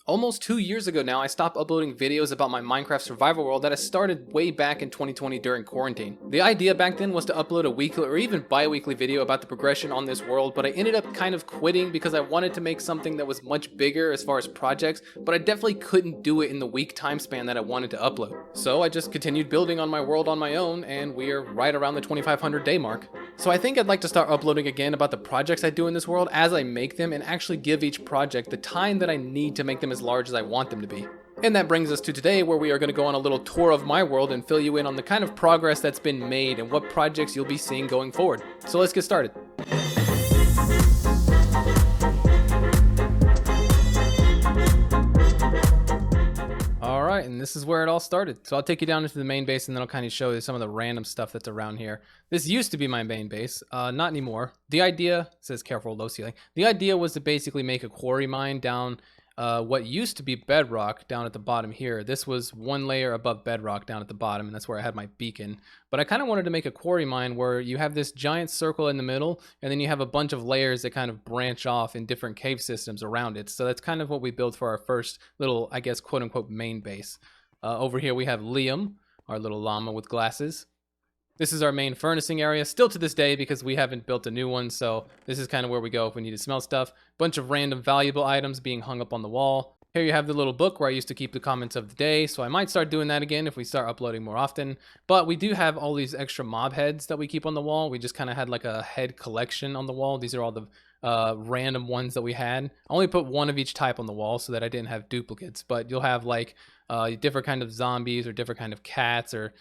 Almost 2 years ago now, I stopped uploading videos about my Minecraft survival world that I started way back in 2020 during quarantine. The idea back then was to upload a weekly or even bi-weekly video about the progression on this world, but I ended up kind of quitting because I wanted to make something that was much bigger as far as projects, but I definitely couldn't do it in the week time span that I wanted to upload. So I just continued building on my world on my own, and we're right around the 2500 day mark. So I think I'd like to start uploading again about the projects I do in this world as I make them, and actually give each project the time that I need to make them as large as I want them to be. And that brings us to today, where we are going to go on a little tour of my world and fill you in on the kind of progress that's been made and what projects you'll be seeing going forward. So let's get started. Alright, and this is where it all started. So I'll take you down into the main base and then I'll kind of show you some of the random stuff that's around here. This used to be my main base, not anymore. The idea, it says careful low ceiling. The idea was to basically make a quarry mine down what used to be bedrock down at the bottom here. This was one layer above bedrock down at the bottom, and that's where I had my beacon. But I kind of wanted to make a quarry mine where you have this giant circle in the middle, and then you have a bunch of layers that kind of branch off in different cave systems around it. So that's kind of what we built for our first little, I guess, quote unquote main base. Over here we have Liam, our little llama with glasses. This is our main furnacing area, still to this day, because we haven't built a new one, so this is kind of where we go if we need to smell stuff. Bunch of random valuable items being hung up on the wall. Here you have the little book where I used to keep the comments of the day, so I might start doing that again if we start uploading more often. But we do have all these extra mob heads that we keep on the wall. We just kind of had like a head collection on the wall. These are all the random ones that we had. I only put one of each type on the wall so that I didn't have duplicates, but you'll have like different kind of zombies or different kind of cats, or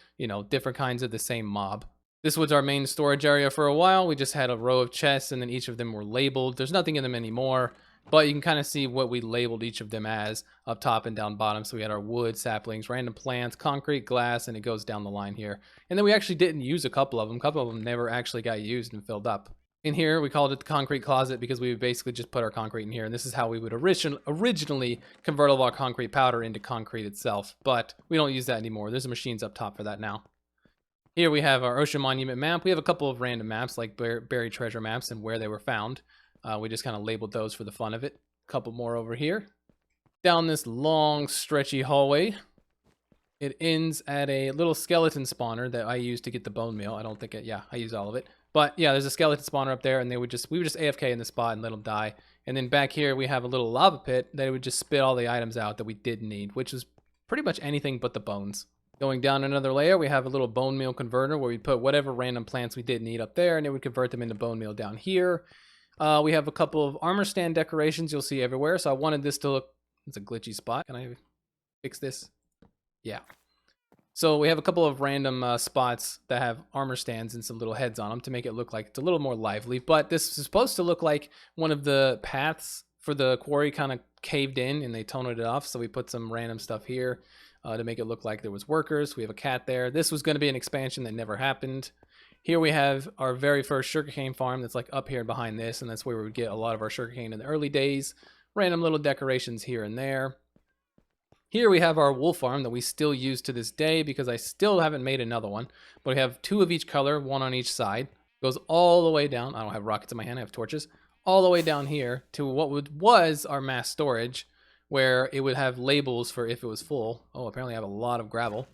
different kinds of the same mob. This was our main storage area for a while. We just had a row of chests, and then each of them were labeled. There's nothing in them anymore, but you can kind of see what we labeled each of them as up top and down bottom. So we had our wood, saplings, random plants, concrete, glass, and it goes down the line here. And then we actually didn't use a couple of them. A couple of them never actually got used and filled up. In here, we called it the concrete closet because we would basically just put our concrete in here. And this is how we would originally convert all our concrete powder into concrete itself. But we don't use that anymore. There's machines up top for that now. Here we have our ocean monument map. We have a couple of random maps like buried treasure maps and where they were found. We just kind of labeled those for the fun of it. A couple more over here. Down this long stretchy hallway, it ends at a little skeleton spawner that I use to get the bone meal. I don't think it, yeah, I use all of it. But yeah, there's a skeleton spawner up there, and we would just AFK in the spot and let them die. And then back here we have a little lava pit that would just spit all the items out that we didn't need, which is pretty much anything but the bones. Going down another layer, we have a little bone meal converter where we put whatever random plants we didn't need up there, and it would convert them into bone meal down here. We have a couple of armor stand decorations you'll see everywhere. So I wanted this to look, it's a glitchy spot. Can I fix this? Yeah. So we have a couple of random spots that have armor stands and some little heads on them to make it look like it's a little more lively. But this is supposed to look like one of the paths for the quarry kind of caved in and they toned it off. So we put some random stuff here to make it look like there was workers. We have a cat there. This was going to be an expansion that never happened. Here we have our very first sugarcane farm that's like up here behind this, and that's where we would get a lot of our sugarcane in the early days. Random little decorations here and there. Here we have our wool farm that we still use to this day because I still haven't made another one. But we have two of each color, one on each side. Goes all the way down. I don't have rockets in my hand, I have torches. All the way down here to what was our mass storage, where it would have labels for if it was full. Oh, apparently I have a lot of gravel.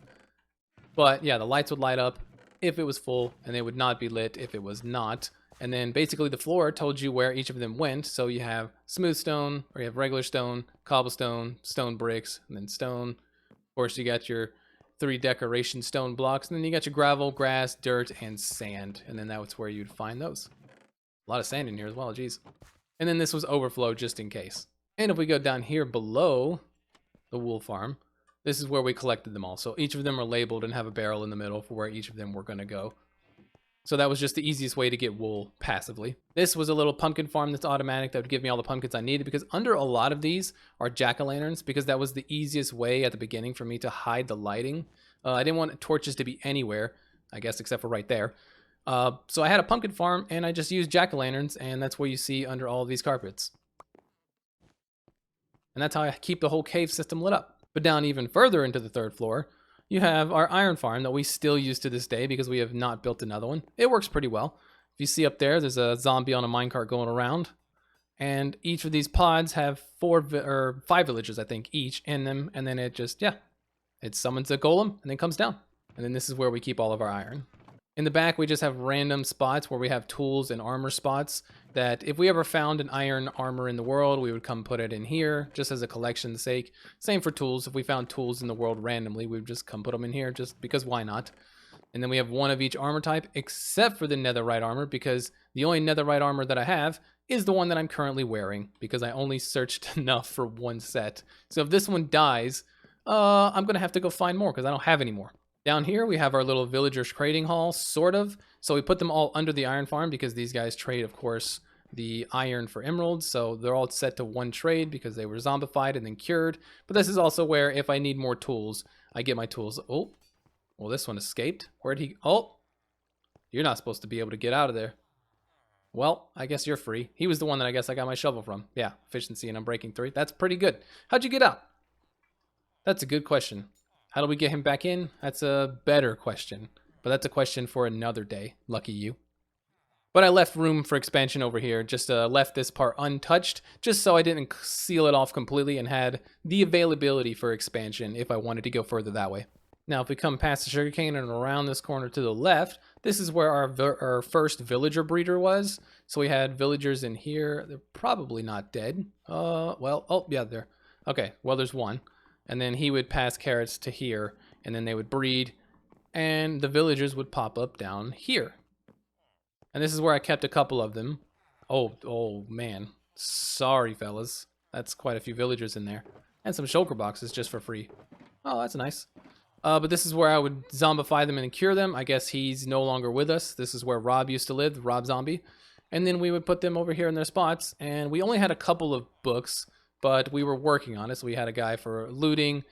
But yeah, the lights would light up if it was full, and they would not be lit if it was not. And then basically the floor told you where each of them went. So you have smooth stone, or you have regular stone, cobblestone, stone bricks, and then stone. Of course, you got your 3 decoration stone blocks, and then you got your gravel, grass, dirt, and sand. And then that's where you'd find those. A lot of sand in here as well, geez. And then this was overflow just in case. And if we go down here below the wool farm, this is where we collected them all. So each of them are labeled and have a barrel in the middle for where each of them were going to go. So that was just the easiest way to get wool passively. This was a little pumpkin farm that's automatic that would give me all the pumpkins I needed, because under a lot of these are jack-o'-lanterns, because that was the easiest way at the beginning for me to hide the lighting. I didn't want torches to be anywhere, I guess, except for right there. So I had a pumpkin farm, and I just used jack-o'-lanterns, and that's where you see under all of these carpets. And that's how I keep the whole cave system lit up. But down even further into the 3rd floor, you have our iron farm that we still use to this day because we have not built another one. It works pretty well. If you see up there, there's a zombie on a minecart going around. And each of these pods have 5 villagers, I think, each in them. And then it just, yeah, it summons a golem and then comes down. And then this is where we keep all of our iron. In the back, we just have random spots where we have tools and armor spots that if we ever found an iron armor in the world, we would come put it in here just as a collection's sake. Same for tools. If we found tools in the world randomly, we would just come put them in here just because why not? And then we have one of each armor type except for the netherite armor, because the only netherite armor that I have is the one that I'm currently wearing because I only searched enough for one set. So if this one dies, I'm going to have to go find more because I don't have any more. Down here, we have our little villagers trading hall, sort of. So we put them all under the iron farm because these guys trade, of course, the iron for emeralds. So they're all set to one trade because they were zombified and then cured. But this is also where if I need more tools, I get my tools. Oh, well, this one escaped. Where'd he? Oh, you're not supposed to be able to get out of there. Well, I guess you're free. He was the one that I guess I got my shovel from. Yeah, efficiency and Unbreaking 3. That's pretty good. How'd you get out? That's a good question. How do we get him back in? That's a better question. But that's a question for another day. Lucky you. But I left room for expansion over here. Just left this part untouched, just so I didn't seal it off completely and had the availability for expansion if I wanted to go further that way. Now, if we come past the sugarcane and around this corner to the left, this is where our first villager breeder was. So we had villagers in here. They're probably not dead. Well, oh, yeah, they're... Okay, well, there's one. And then he would pass carrots to here, and then they would breed, and the villagers would pop up down here. And this is where I kept a couple of them. Oh man. Sorry, fellas. That's quite a few villagers in there. And some shulker boxes just for free. Oh, that's nice. But this is where I would zombify them and cure them. I guess he's no longer with us. This is where Rob used to live, Rob Zombie. And then we would put them over here in their spots. And we only had a couple of books, but we were working on it. So we had a guy for looting.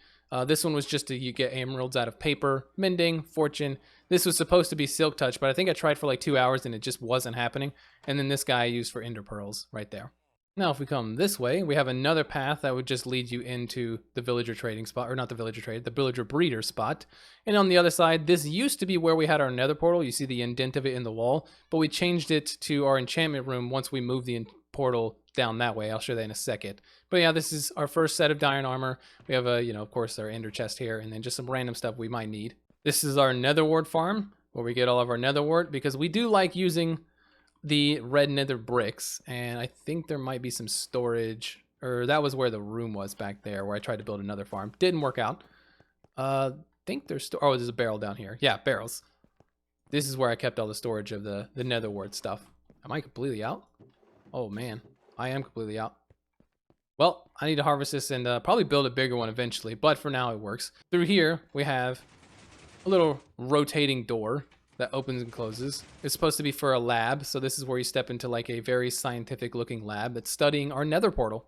This one was just to get emeralds out of paper, mending, fortune. This was supposed to be silk touch, but I think I tried for like 2 hours and it just wasn't happening. And then this guy I used for ender pearls right there. Now, if we come this way, we have another path that would just lead you into the villager trading spot, or not the villager trade, the villager breeder spot. And on the other side, this used to be where we had our nether portal. You see the indent of it in the wall, but we changed it to our enchantment room once we moved the portal down that way. I'll show that in a second. But yeah, this is our first set of iron armor. We have a, of course, our ender chest here, and then just some random stuff we might need. This is our nether wart farm, where we get all of our nether wart, because we do like using the red nether bricks, and I think there might be some storage, or that was where the room was back there, where I tried to build another farm. Didn't work out. Think there's oh, there's a barrel down here. Yeah, barrels. This is where I kept all the storage of the nether wart stuff. Am I completely out? Oh man, I am completely out. Well, I need to harvest this and probably build a bigger one eventually, but for now it works. Through here, we have a little rotating door that opens and closes. It's supposed to be for a lab, so this is where you step into like a very scientific looking lab that's studying our nether portal.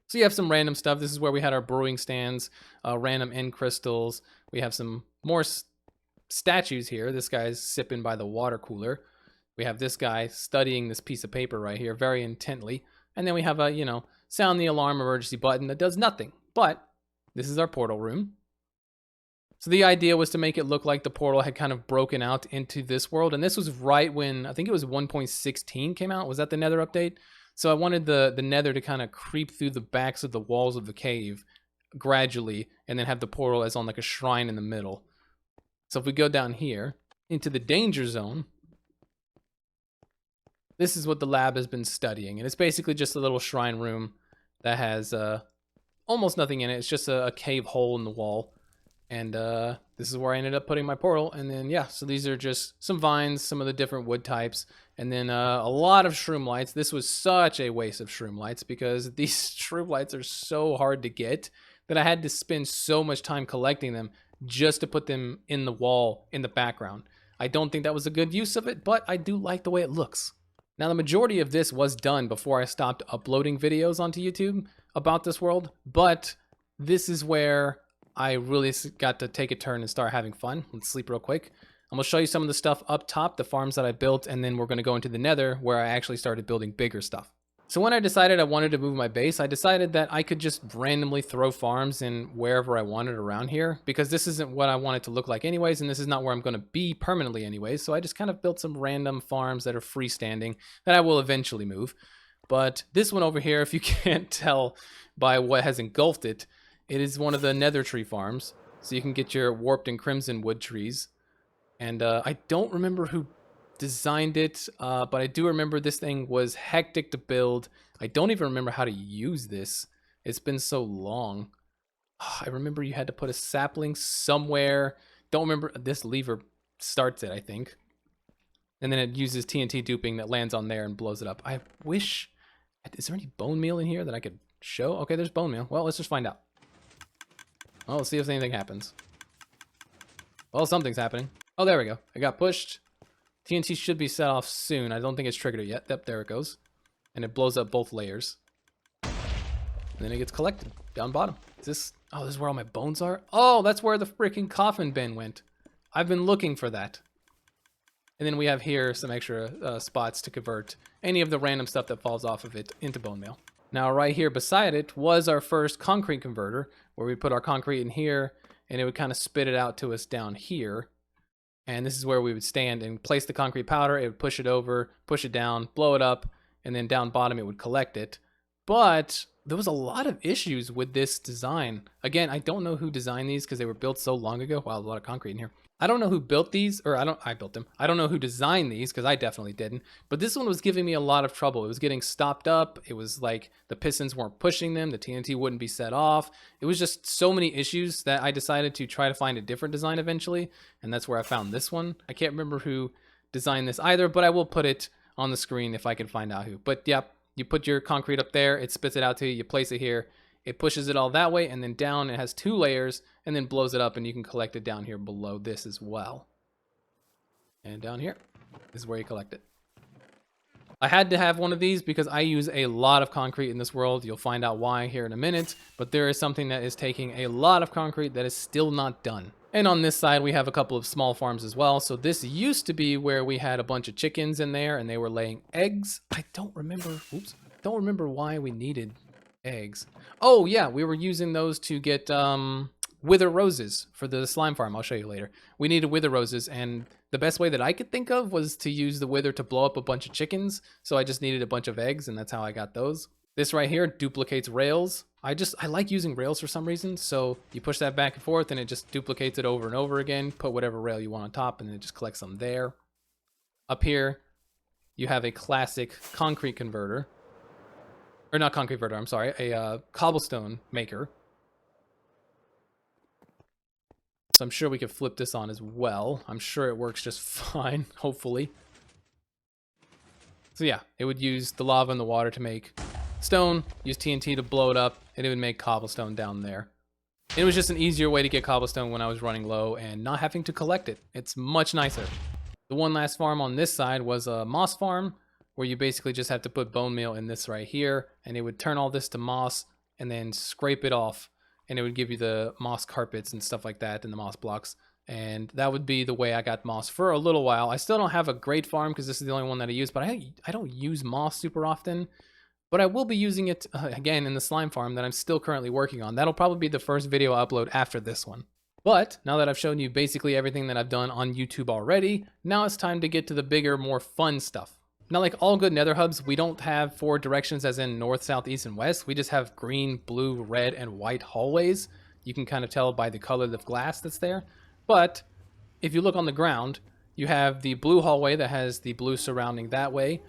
So you have some random stuff. This is where we had our brewing stands, random end crystals. We have some more statues here. This guy's sipping by the water cooler. We have this guy studying this piece of paper right here very intently. And then we have a, sound the alarm emergency button that does nothing. But this is our portal room. So the idea was to make it look like the portal had kind of broken out into this world. And this was right when, I think it was 1.16 came out. Was that the nether update? So I wanted the nether to kind of creep through the backs of the walls of the cave gradually, and then have the portal as on like a shrine in the middle. So if we go down here into the danger zone, this is what the lab has been studying. And it's basically just a little shrine room that has almost nothing in it. It's just a cave hole in the wall. And this is where I ended up putting my portal. And then, yeah, so these are just some vines, some of the different wood types. And then a lot of shroom lights. This was such a waste of shroom lights because these shroom lights are so hard to get that I had to spend so much time collecting them just to put them in the wall in the background. I don't think that was a good use of it, but I do like the way it looks. Now, the majority of this was done before I stopped uploading videos onto YouTube about this world, but this is where I really got to take a turn and start having fun. Let's sleep real quick. I'm going to show you some of the stuff up top, the farms that I built, and then we're going to go into the nether where I actually started building bigger stuff. So when I decided I wanted to move my base, I decided that I could just randomly throw farms in wherever I wanted around here, because this isn't what I want it to look like anyways, and this is not where I'm going to be permanently anyways. So I just kind of built some random farms that are freestanding that I will eventually move. But this one over here, if you can't tell by what has engulfed it, it is one of the nether tree farms. So you can get your warped and crimson wood trees. And I don't remember who designed it, but I do remember this thing was hectic to build. I don't even remember how to use this. It's been so long. I remember you had to put a sapling somewhere. Don't remember. This lever starts it, I think. And then it uses TNT duping that lands on there and blows it up. I wish... Is there any bone meal in here that I could show? Okay, there's bone meal. Well, let's just find out. Well, let's see if anything happens. Well, something's happening. Oh, there we go. I got pushed. TNT should be set off soon. I don't think it's triggered it yet. Yep, there it goes. And it blows up both layers. And then it gets collected down bottom. Is this... Oh, this is where all my bones are? Oh, that's where the freaking coffin bin went. I've been looking for that. And then we have here some extra spots to convert any of the random stuff that falls off of it into bone meal. Now, right here beside it was our first concrete converter, where we put our concrete in here, and it would kind of spit it out to us down here. And this is where we would stand and place the concrete powder. It would push it over, push it down, blow it up, and then down bottom it would collect it. But there was a lot of issues with this design. Again, I don't know who designed these because they were built so long ago. Wow, a lot of concrete in here. I don't know who built these, or I built them. I don't know who designed these because I definitely didn't. But this one was giving me a lot of trouble. It was getting stopped up. It was like the pistons weren't pushing them. The TNT wouldn't be set off. It was just so many issues that I decided to try to find a different design eventually. And that's where I found this one. I can't remember who designed this either, but I will put it on the screen if I can find out who. But yeah, you put your concrete up there. It spits it out to you. You place it here. It pushes it all that way, and then down it has 2 layers, and then blows it up, and you can collect it down here below this as well. And down here is where you collect it. I had to have one of these because I use a lot of concrete in this world. You'll find out why here in a minute, but there is something that is taking a lot of concrete that is still not done. And on this side, we have a couple of small farms as well. So this used to be where we had a bunch of chickens in there, and they were laying eggs. I don't remember why we needed eggs. Oh yeah, we were using those to get wither roses for the slime farm. I'll show you later. We needed wither roses, and the best way that I could think of was to use the wither to blow up a bunch of chickens. So I just needed a bunch of eggs, and that's how I got those. This right here duplicates rails. I like using rails for some reason. So you push that back and forth, and it just duplicates it over and over again. Put whatever rail you want on top, and it just collects them there. Up here, you have a classic concrete converter. Or not concrete converter, I'm sorry, a cobblestone maker. So I'm sure we could flip this on as well. I'm sure it works just fine, hopefully. So yeah, it would use the lava and the water to make stone, use TNT to blow it up, and it would make cobblestone down there. It was just an easier way to get cobblestone when I was running low and not having to collect it. It's much nicer. The one last farm on this side was a moss farm, where you basically just have to put bone meal in this right here, and it would turn all this to moss and then scrape it off, and it would give you the moss carpets and stuff like that and the moss blocks. And that would be the way I got moss for a little while. I still don't have a great farm because this is the only one that I use, but I don't use moss super often. But I will be using it again in the slime farm that I'm still currently working on. That'll probably be the first video I upload after this one. But now that I've shown you basically everything that I've done on YouTube already, now it's time to get to the bigger, more fun stuff. Now, like all good nether hubs, we don't have 4 directions as in north, south, east, and west. We just have green, blue, red, and white hallways. You can kind of tell by the color of glass that's there. But if you look on the ground, you have the blue hallway that has the blue surrounding that way.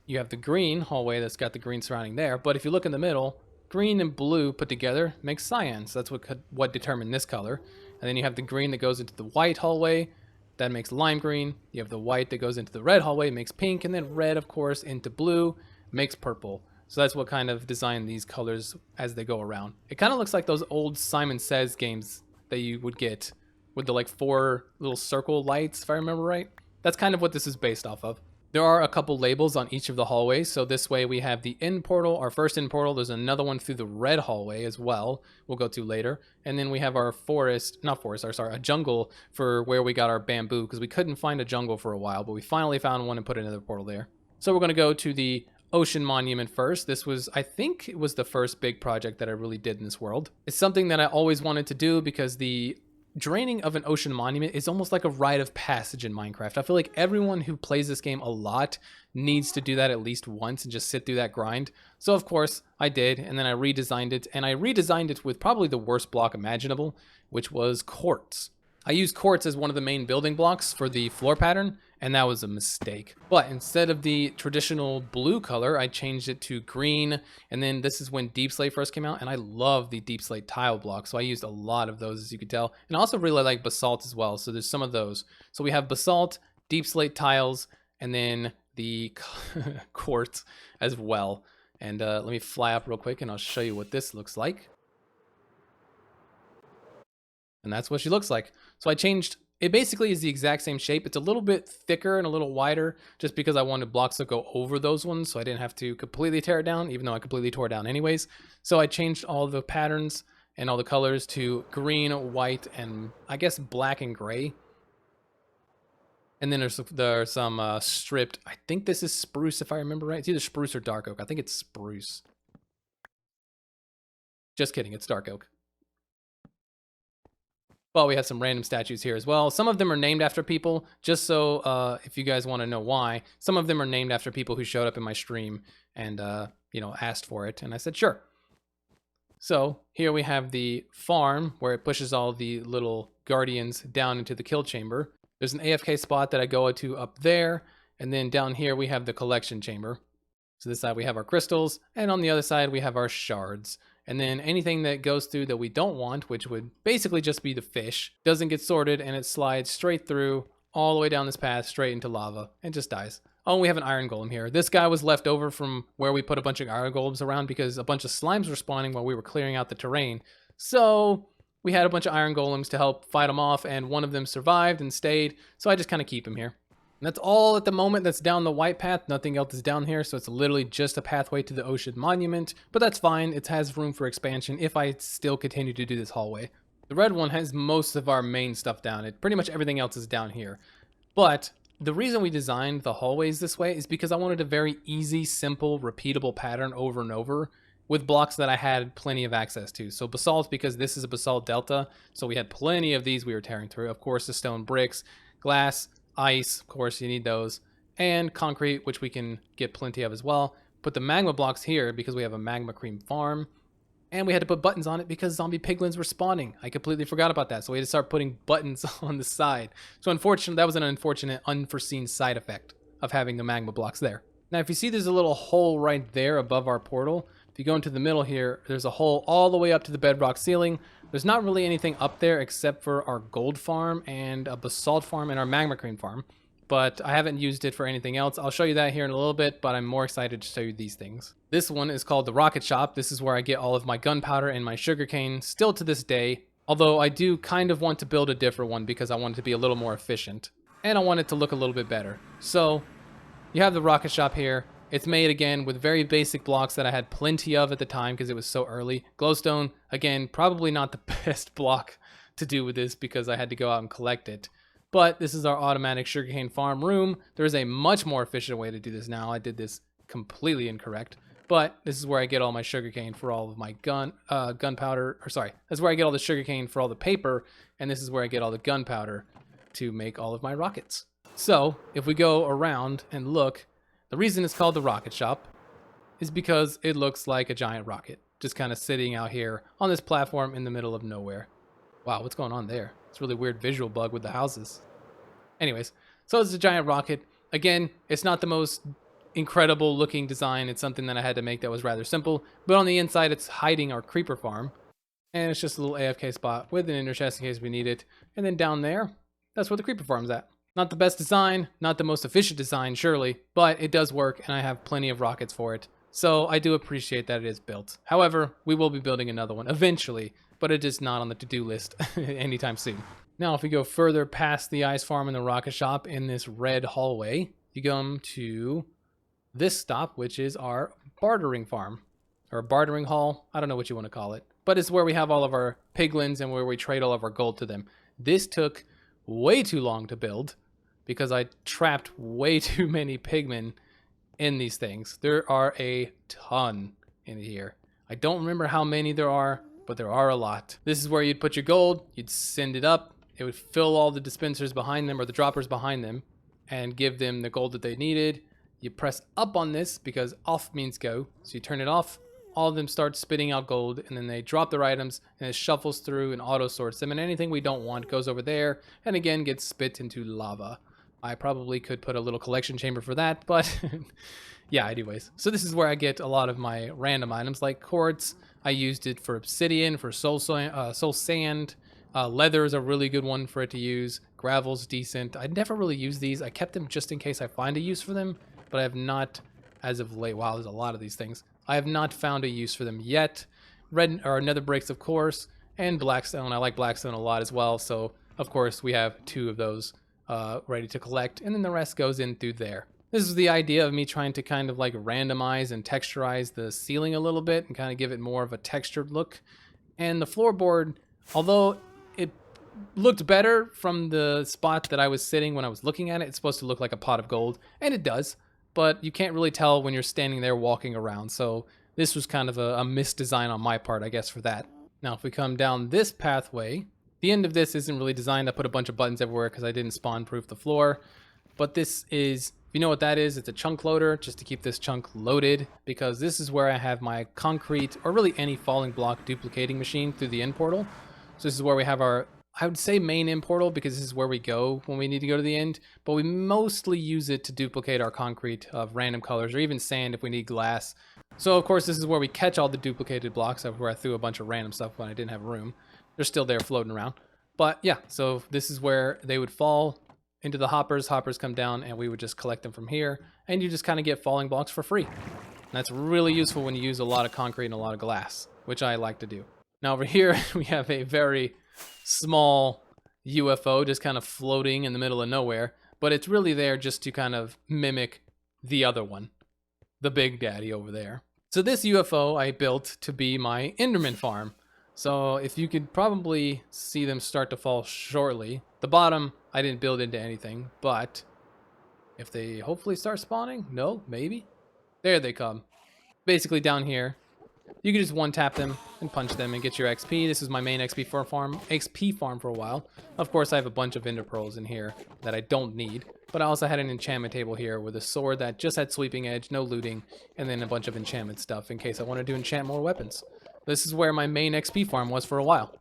You have the green hallway that's got the green surrounding there. But if you look in the middle, green and blue put together makes cyan. So that's what determined this color. And then you have the green that goes into the white hallway. That makes lime green. You have the white that goes into the red hallway, makes pink, and then red, of course, into blue, makes purple. So that's what kind of design these colors as they go around. It kind of looks like those old Simon Says games that you would get with the like 4 little circle lights, if I remember right. That's kind of what this is based off of. There are a couple labels on each of the hallways. So this way we have the end portal, our first end portal. There's another one through the red hallway as well, we'll go to later. And then we have our a jungle for where we got our bamboo, because we couldn't find a jungle for a while, but we finally found one and put another portal there. So we're going to go to the Ocean Monument first. This was, I think it was the first big project that I really did in this world. It's something that I always wanted to do because the draining of an ocean monument is almost like a rite of passage in Minecraft. I feel like everyone who plays this game a lot needs to do that at least once and just sit through that grind. So of course I did, and then I redesigned it, and I redesigned it with probably the worst block imaginable, which was quartz. I used quartz as one of the main building blocks for the floor pattern, and that was a mistake. But instead of the traditional blue color, I changed it to green, and then this is when Deep Slate first came out, and I love the Deep Slate tile block, so I used a lot of those, as you could tell. And I also really like basalt as well, so there's some of those. So we have basalt, Deep Slate tiles, and then the quartz as well. And let me fly up real quick, and I'll show you what this looks like. And that's what she looks like. So I changed, it basically is the exact same shape. It's a little bit thicker and a little wider just because I wanted blocks to go over those ones, so I didn't have to completely tear it down, even though I completely tore it down anyways. So I changed all the patterns and all the colors to green, white, and I guess black and gray. And then there's some stripped, I think this is spruce if I remember right. It's either spruce or dark oak. I think it's spruce. Just kidding, it's dark oak. Well, we have some random statues here as well. Some of them are named after people, just so if you guys want to know why. Some of them are named after people who showed up in my stream and, you know, asked for it. And I said, sure. So here we have the farm where it pushes all the little guardians down into the kill chamber. There's an AFK spot that I go to up there. And then down here we have the collection chamber. So this side we have our crystals, and on the other side we have our shards. And then anything that goes through that we don't want, which would basically just be the fish, doesn't get sorted, and it slides straight through all the way down this path straight into lava and just dies. Oh, we have an iron golem here. This guy was left over from where we put a bunch of iron golems around because a bunch of slimes were spawning while we were clearing out the terrain. So we had a bunch of iron golems to help fight them off, and one of them survived and stayed. So I just kind of keep him here. And that's all at the moment that's down the white path. Nothing else is down here, so it's literally just a pathway to the ocean monument. But that's fine. It has room for expansion if I still continue to do this hallway. The red one has most of our main stuff down it. Pretty much everything else is down here. But the reason we designed the hallways this way is because I wanted a very easy, simple, repeatable pattern over and over with blocks that I had plenty of access to. So basalt, because this is a basalt delta, so we had plenty of these we were tearing through. Of course, the stone bricks, glass, ice, of course you need those, and concrete, which we can get plenty of as well. Put the magma blocks here because we have a magma cream farm, and we had to put buttons on it because zombie piglins were spawning. I completely forgot about that, so we had to start putting buttons on the side. So unfortunately, that was an unfortunate, unforeseen side effect of having the magma blocks there. Now, if you see there's a little hole right there above our portal, if you go into the middle here, there's a hole all the way up to the bedrock ceiling. There's not really anything up there except for our gold farm and a basalt farm and our magma cream farm, but I haven't used it for anything else. I'll show you that here in a little bit, but I'm more excited to show you these things. This one is called the rocket shop. This is where I get all of my gunpowder and my sugarcane still to this day, although I do kind of want to build a different one because I want it to be a little more efficient and I want it to look a little bit better. So you have the rocket shop here. It's made again with very basic blocks that I had plenty of at the time because it was so early. Glowstone, again, probably not the best block to do with this because I had to go out and collect it. But this is our automatic sugarcane farm room. There is a much more efficient way to do this now. I did this completely incorrect. But this is where I get all my sugarcane for all of my gunpowder. Or sorry, that's where I get all the sugarcane for all the paper. And this is where I get all the gunpowder to make all of my rockets. So if we go around and look, the reason it's called the rocket shop is because it looks like a giant rocket, just kind of sitting out here on this platform in the middle of nowhere. Wow, what's going on there? It's a really weird visual bug with the houses. Anyways, so it's a giant rocket. Again, it's not the most incredible looking design. It's something that I had to make that was rather simple, but on the inside it's hiding our creeper farm. And it's just a little AFK spot with an inner chest in case we need it. And then down there, that's where the creeper farm's at. Not the best design, not the most efficient design, surely, but it does work and I have plenty of rockets for it. So I do appreciate that it is built. However, we will be building another one eventually, but it is not on the to-do list anytime soon. Now, if we go further past the ice farm and the rocket shop in this red hallway, you come to this stop, which is our bartering farm, or bartering hall. I don't know what you want to call it, but it's where we have all of our piglins and where we trade all of our gold to them. This took way too long to build because I trapped way too many pigmen in these things. There are a ton in here. I don't remember how many there are, but there are a lot. This is where you'd put your gold, you'd send it up, it would fill all the dispensers behind them or the droppers behind them and give them the gold that they needed. You press up on this because off means go. So you turn it off, all of them start spitting out gold, and then they drop their items and it shuffles through and auto sorts them, and anything we don't want goes over there and again gets spit into lava. I probably could put a little collection chamber for that, but yeah, anyways. So this is where I get a lot of my random items like quartz. I used it for obsidian, for soul sand. Leather is a really good one for it to use. Gravel's decent. I never really use these. I kept them just in case I find a use for them, but I have not as of late. Wow, there's a lot of these things. I have not found a use for them yet. Red or nether bricks, of course, and blackstone. I like blackstone a lot as well, so of course we have 2 of those ready to collect, and then the rest goes in through there. This is the idea of me trying to kind of like randomize and texturize the ceiling a little bit and kind of give it more of a textured look. And the floorboard, although it looked better from the spot that I was sitting when I was looking at it, it's supposed to look like a pot of gold, and it does, but you can't really tell when you're standing there walking around. So this was kind of a misdesign on my part, I guess, for that. Now, if we come down this pathway, the end of this isn't really designed. I put a bunch of buttons everywhere because I didn't spawn proof the floor. But this is, if you know what that is, it's a chunk loader just to keep this chunk loaded, because this is where I have my concrete or really any falling block duplicating machine through the end portal. So this is where we have our, I would say main end portal, because this is where we go when we need to go to the end, but we mostly use it to duplicate our concrete of random colors or even sand if we need glass. So of course this is where we catch all the duplicated blocks, where I threw a bunch of random stuff when I didn't have room. They're still there floating around. But yeah, so this is where they would fall into the hoppers. Hoppers come down and we would just collect them from here, and you just kind of get falling blocks for free. And that's really useful when you use a lot of concrete and a lot of glass, which I like to do. Now over here we have a very small UFO just kind of floating in the middle of nowhere, but it's really there just to kind of mimic the other one, the Big Daddy over there. So this UFO I built to be my Enderman farm. So if you could probably see them start to fall shortly. The bottom I didn't build into anything, but if they hopefully start spawning, no, maybe. There they come. Basically down here, you can just one tap them and punch them and get your XP. This is my main XP farm for a while. Of course, I have a bunch of ender pearls in here that I don't need, but I also had an enchantment table here with a sword that just had sweeping edge, no looting, and then a bunch of enchantment stuff in case I wanted to enchant more weapons. This is where my main XP farm was for a while.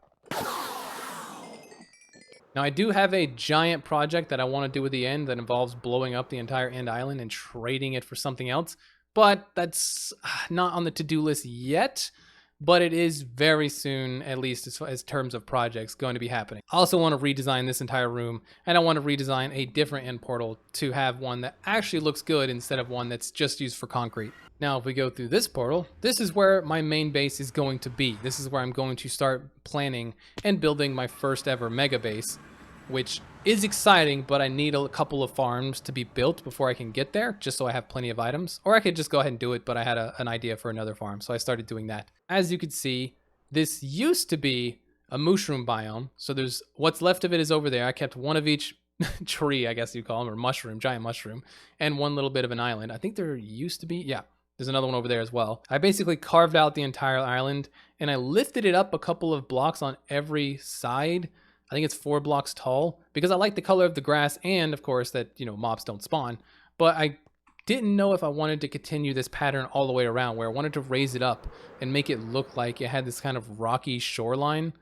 Now I do have a giant project that I want to do at the end that involves blowing up the entire end island and trading it for something else, but that's not on the to-do list yet, but it is very soon, at least as terms of projects, going to be happening. I also want to redesign this entire room, and I want to redesign a different end portal to have one that actually looks good instead of one that's just used for concrete. Now, if we go through this portal, this is where my main base is going to be. This is where I'm going to start planning and building my first ever mega base, which is exciting, but I need a couple of farms to be built before I can get there, just so I have plenty of items. Or I could just go ahead and do it, but I had an idea for another farm, so I started doing that. As you can see, this used to be a mushroom biome, so there's what's left of it is over there. I kept one of each tree, I guess you call them, or mushroom, giant mushroom, and one little bit of an island. I think there used to be, yeah. There's another one over there as well. I basically carved out the entire island and I lifted it up a couple of blocks on every side. I think it's 4 blocks tall because I like the color of the grass and of course that, you know, mobs don't spawn. But I didn't know if I wanted to continue this pattern all the way around, where I wanted to raise it up and make it look like it had this kind of rocky shoreline.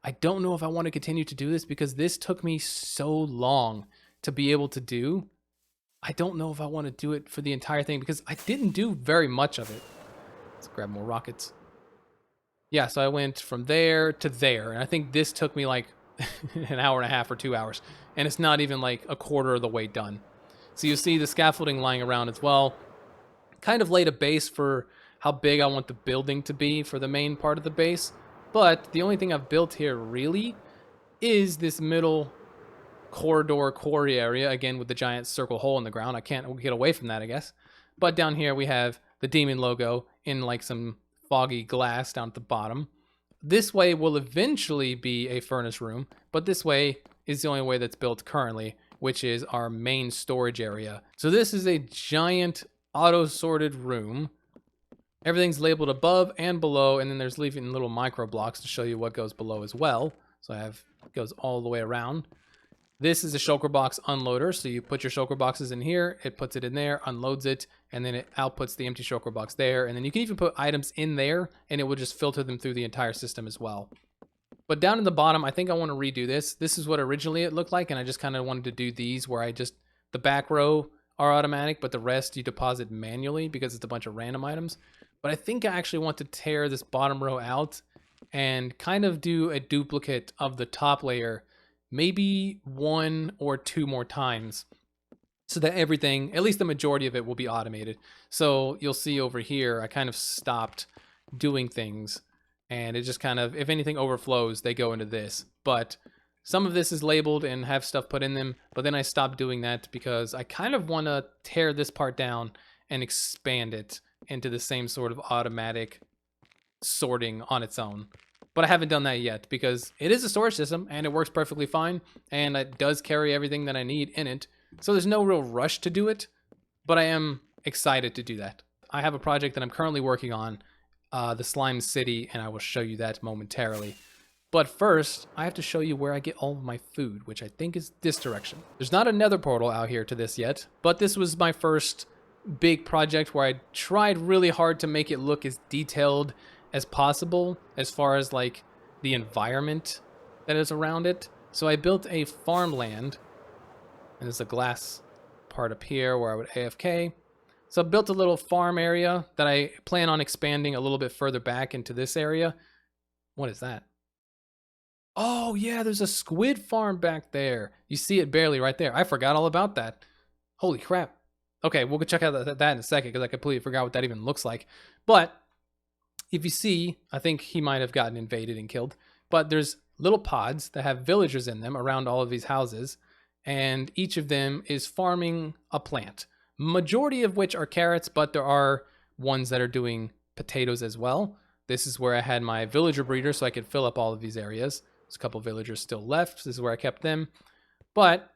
I don't know if I want to continue to do this because this took me so long to be able to do. I don't know if I want to do it for the entire thing because I didn't do very much of it. Let's grab more rockets. Yeah, so I went from there to there, and I think this took me like an hour and a half or 2 hours, and it's not even like a quarter of the way done. So you see the scaffolding lying around as well. Kind of laid a base for how big I want the building to be for the main part of the base, but the only thing I've built here really is this middle corridor quarry area, again with the giant circle hole in the ground. I can't get away from that, I guess. But down here we have the demon logo in like some foggy glass down at the bottom. This way will eventually be a furnace room, but this way is the only way that's built currently, which is our main storage area. So this is a giant auto-sorted room, Everything's labeled above and below, and then there's leaving little micro blocks to show you what goes below as well. So I have, goes all the way around. This is a shulker box unloader, so you put your shulker boxes in here, it puts it in there, unloads it, and then it outputs the empty shulker box there, and then you can even put items in there, and it will just filter them through the entire system as well. But down in the bottom, I think I want to redo this. This is what originally it looked like, and I just kind of wanted to do these where the back row are automatic, but the rest you deposit manually because it's a bunch of random items. But I think I actually want to tear this bottom row out and kind of do a duplicate of the top layer, maybe 1 or 2 more times, so that everything, at least the majority of it, will be automated. So you'll see over here, I kind of stopped doing things, and it just kind of, if anything overflows, they go into this. But some of this is labeled and have stuff put in them, but then I stopped doing that because I kind of want to tear this part down and expand it into the same sort of automatic sorting on its own. But I haven't done that yet because it is a storage system and it works perfectly fine, and it does carry everything that I need in it. So there's no real rush to do it, but I am excited to do that. I have a project that I'm currently working on, the Slime City, and I will show you that momentarily. But first, I have to show you where I get all of my food, which I think is this direction. There's not a nether portal out here to this yet, but this was my first big project where I tried really hard to make it look as detailed as possible as far as like the environment that is around it. So I built a farmland, and there's a glass part up here where I would AFK. So I built a little farm area that I plan on expanding a little bit further back into this area. What is that? Oh yeah, there's a squid farm back there. You see it barely right there. I forgot all about that. Holy crap. Okay, we'll go check out that in a second because I completely forgot what that even looks like. But if you see, I think he might have gotten invaded and killed. But there's little pods that have villagers in them around all of these houses, and each of them is farming a plant. Majority of which are carrots, but there are ones that are doing potatoes as well. This is where I had my villager breeder so I could fill up all of these areas. There's a couple villagers still left. This is where I kept them. But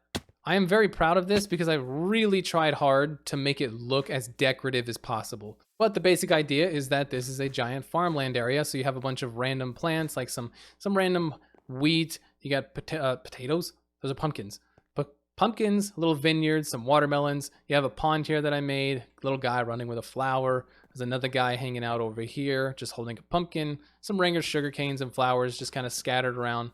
I am very proud of this because I really tried hard to make it look as decorative as possible. But the basic idea is that this is a giant farmland area, so you have a bunch of random plants, like some random wheat. You got potatoes. Those are pumpkins. Pumpkins, little vineyards, some watermelons. You have a pond here that I made. Little guy running with a flower. There's another guy hanging out over here, just holding a pumpkin. Some Ranger sugar canes and flowers just kind of scattered around.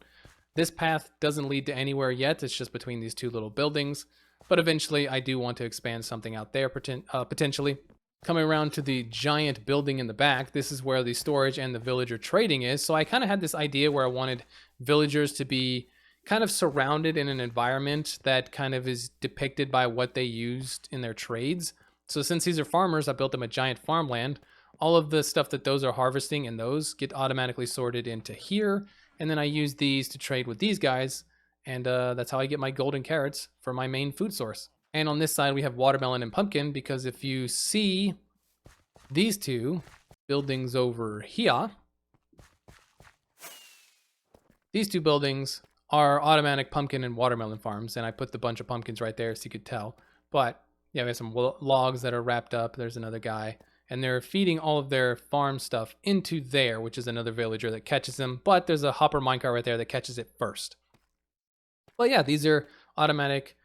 This path doesn't lead to anywhere yet. It's just between these two little buildings. But eventually, I do want to expand something out there, potentially. Coming around to the giant building in the back, this is where the storage and the villager trading is. So I kind of had this idea where I wanted villagers to be kind of surrounded in an environment that kind of is depicted by what they used in their trades. So since these are farmers, I built them a giant farmland. All of the stuff that those are harvesting and those get automatically sorted into here. And then I use these to trade with these guys. And that's how I get my golden carrots for my main food source. And on this side, we have watermelon and pumpkin, because if you see these two buildings over here, these two buildings are automatic pumpkin and watermelon farms, and I put the bunch of pumpkins right there so you could tell. But yeah, we have some logs that are wrapped up. There's another guy, and they're feeding all of their farm stuff into there, which is another villager that catches them. But there's a hopper minecart right there that catches it first. But yeah, these are automatic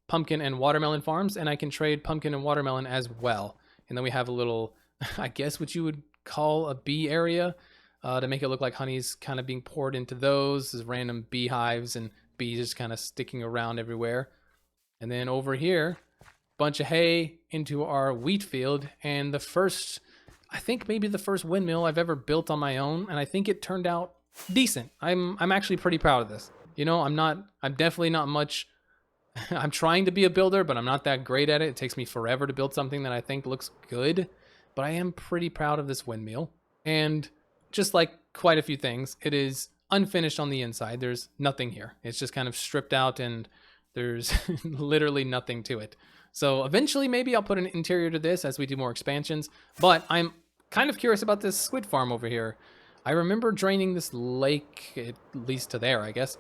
pumpkin and watermelon farms, and I can trade pumpkin and watermelon as well. And then we have a little, I guess what you would call a bee area, to make it look like honey's kind of being poured into those. There's random beehives and bees just kind of sticking around everywhere. And then over here, bunch of hay into our wheat field, and the first, I think maybe the first windmill I've ever built on my own, and I think it turned out decent. I'm actually pretty proud of this. You know, I'm definitely not much. I'm trying to be a builder, but I'm not that great at it. It takes me forever to build something that I think looks good, but I am pretty proud of this windmill. And just like quite a few things, it is unfinished on the inside. There's nothing here. It's just kind of stripped out, and there's literally nothing to it. So eventually maybe I'll put an interior to this as we do more expansions, but I'm kind of curious about this squid farm over here. I remember draining this lake, at least to there, I guess.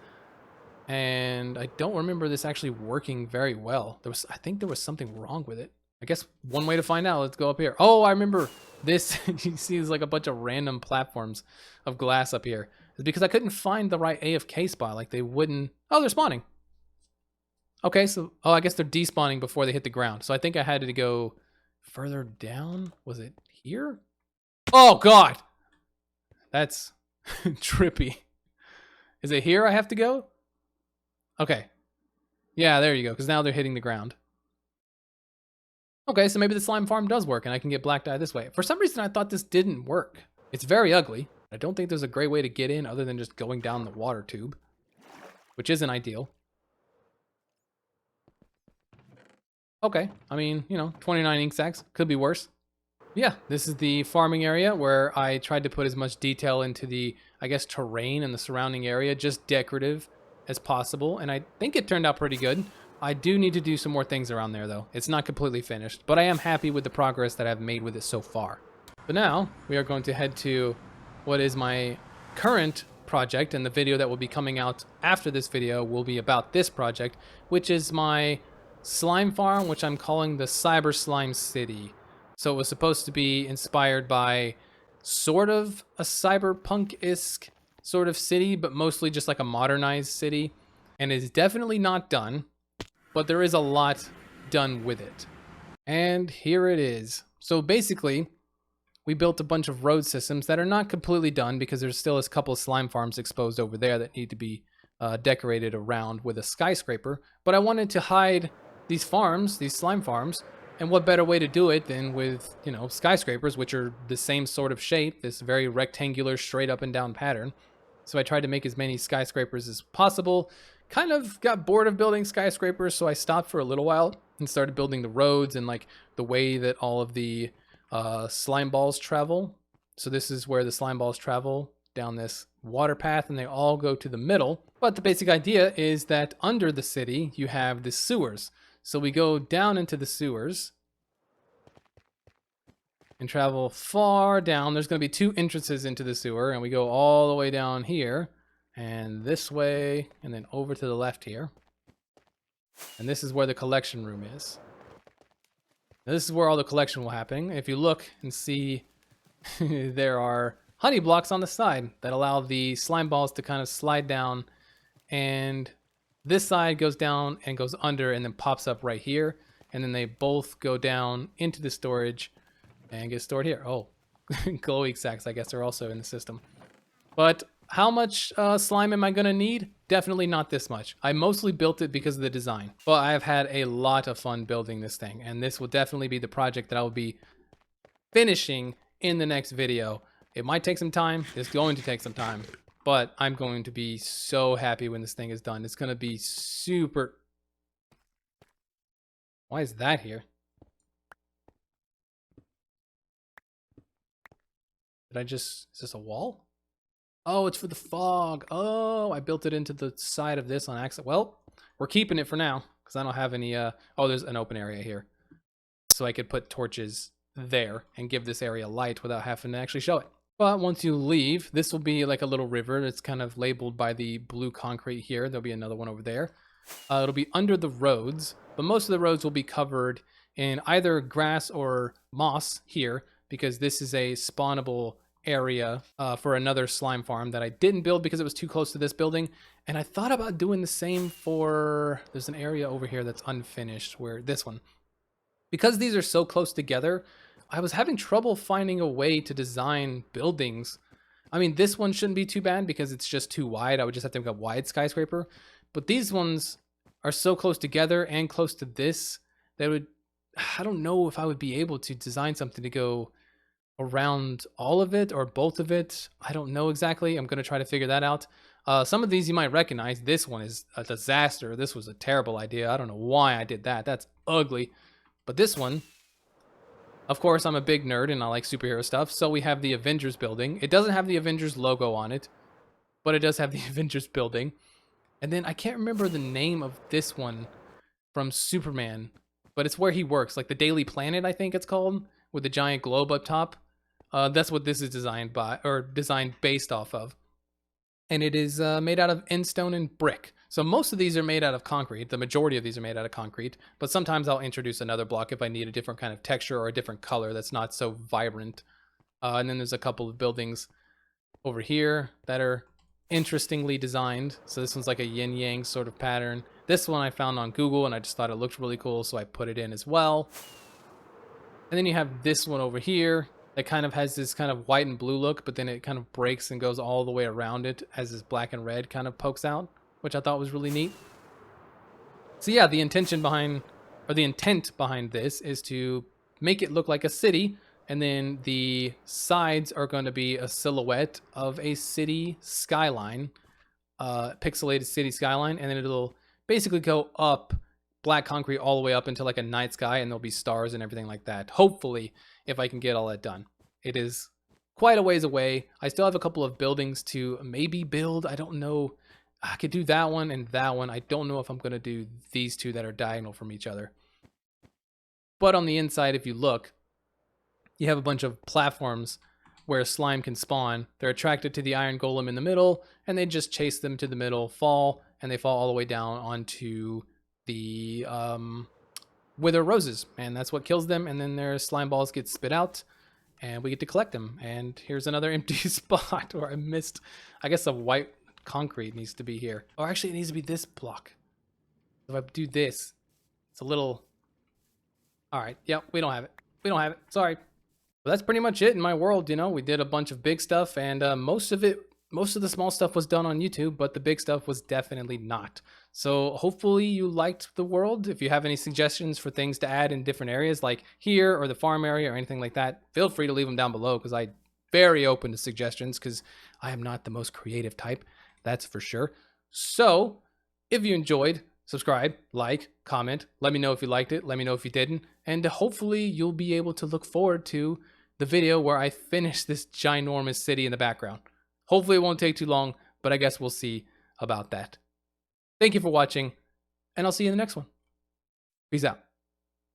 And I don't remember this actually working very well. I think there was something wrong with it. I guess one way to find out, let's go up here. Oh, I remember this. You see there's like a bunch of random platforms of glass up here. It's because I couldn't find the right AFK spot. Like they wouldn't. Oh, they're spawning. Okay, so, oh, I guess they're despawning before they hit the ground. So I think I had to go further down. Was it here? Oh, God. That's trippy. Is it here I have to go? Okay. Yeah, there you go, because now they're hitting the ground. Okay, so maybe the slime farm does work and I can get black dye this way. For some reason, I thought this didn't work. It's very ugly. I don't think there's a great way to get in other than just going down the water tube, which isn't ideal. Okay, I mean, you know, 29 ink sacks. Could be worse. Yeah, this is the farming area where I tried to put as much detail into the, I guess, terrain and the surrounding area, just decorative as possible. And I think it turned out pretty good. I do need to do some more things around there, though. It's not completely finished, but I am happy with the progress that I've made with it so far. But now, we are going to head to what is my current project, and the video that will be coming out after this video will be about this project, which is my slime farm, which I'm calling the Cyber Slime City. So it was supposed to be inspired by sort of a cyberpunk-esque sort of city, but mostly just like a modernized city. And it's definitely not done, but there is a lot done with it. And here it is. So basically, we built a bunch of road systems that are not completely done because there's still a couple of slime farms exposed over there that need to be decorated around with a skyscraper. But I wanted to hide these farms, these slime farms, and what better way to do it than with, you know, skyscrapers, which are the same sort of shape, this very rectangular, straight up and down pattern. So I tried to make as many skyscrapers as possible. Kind of got bored of building skyscrapers, so I stopped for a little while and started building the roads and like the way that all of the slime balls travel. So this is where the slime balls travel down this water path, and they all go to the middle. But the basic idea is that under the city, you have the sewers. So we go down into the sewers and travel far down. There's going to be 2 entrances into the sewer, and we go all the way down here and this way and then over to the left here. And this is where the collection room is. Now, this is where all the collection will happen. If you look and see, there are honey blocks on the side that allow the slime balls to kind of slide down, and this side goes down and goes under and then pops up right here. And then they both go down into the storage and get stored here. Oh, glow ink sacks, I guess, are also in the system. But how much slime am I going to need? Definitely not this much. I mostly built it because of the design. But I've had a lot of fun building this thing. And this will definitely be the project that I will be finishing in the next video. It might take some time. It's going to take some time. But I'm going to be so happy when this thing is done. It's going to be super... Why is that here? Did I just... Is this a wall? Oh, it's for the fog. Oh, I built it into the side of this on accident. Well, we're keeping it for now because I don't have any... Oh, there's an open area here. So I could put torches there and give this area light without having to actually show it. But once you leave, this will be like a little river. It's kind of labeled by the blue concrete here. There'll be another one over there. It'll be under the roads, but most of the roads will be covered in either grass or moss here, because this is a spawnable area for another slime farm that I didn't build because it was too close to this building. And I thought about doing the same for... There's an area over here that's unfinished, where this one. Because these are so close together, I was having trouble finding a way to design buildings. I mean, this one shouldn't be too bad because it's just too wide. I would just have to make a wide skyscraper. But these ones are so close together and close to this that would... I don't know if I would be able to design something to go around all of it or both of it. I don't know exactly. I'm going to try to figure that out. Some of these you might recognize. This one is a disaster. This was a terrible idea. I don't know why I did that. That's ugly. But this one... Of course, I'm a big nerd and I like superhero stuff, so we have the Avengers building. It doesn't have the Avengers logo on it, but it does have the Avengers building. And then I can't remember the name of this one from Superman, but it's where he works, like the Daily Planet, I think it's called, with the giant globe up top. That's what this is designed by, or designed based off of. And it is made out of endstone and brick. So most of these are made out of concrete. The majority of these are made out of concrete, but sometimes I'll introduce another block if I need a different kind of texture or a different color that's not so vibrant. And then there's a couple of buildings over here that are interestingly designed. So this one's like a yin yang sort of pattern. This one I found on Google and I just thought it looked really cool, so I put it in as well. And then you have this one over here that kind of has this kind of white and blue look, but then it kind of breaks and goes all the way around it as this black and red kind of pokes out, which I thought was really neat. So yeah, the intent behind this is to make it look like a city, and then the sides are going to be a silhouette of a city skyline, pixelated city skyline, and then it'll basically go up black concrete all the way up into like a night sky, and there'll be stars and everything like that. Hopefully, if I can get all that done. It is quite a ways away. I still have a couple of buildings to maybe build. I don't know. I could do that one and that one. I don't know if I'm going to do these two that are diagonal from each other. But on the inside, if you look, you have a bunch of platforms where slime can spawn. They're attracted to the iron golem in the middle, and they just chase them to the middle, fall, and they fall all the way down onto the wither roses, and that's what kills them. And then their slime balls get spit out, and we get to collect them. And here's another empty spot where I missed. I guess a white concrete needs to be here, or actually it needs to be this block. If I do this, it's a little. All right, yep, we don't have it. We don't have it. Sorry. But that's pretty much it in my world. You know, we did a bunch of big stuff, and most of the small stuff was done on YouTube, but the big stuff was definitely not. So hopefully you liked the world. If you have any suggestions for things to add in different areas, like here or the farm area or anything like that, feel free to leave them down below, because I'm very open to suggestions, because I am not the most creative type, that's for sure. So if you enjoyed, subscribe, like, comment, let me know if you liked it, let me know if you didn't, and hopefully you'll be able to look forward to the video where I finish this ginormous city in the background. Hopefully it won't take too long, but I guess we'll see about that. Thank you for watching, and I'll see you in the next one. Peace out.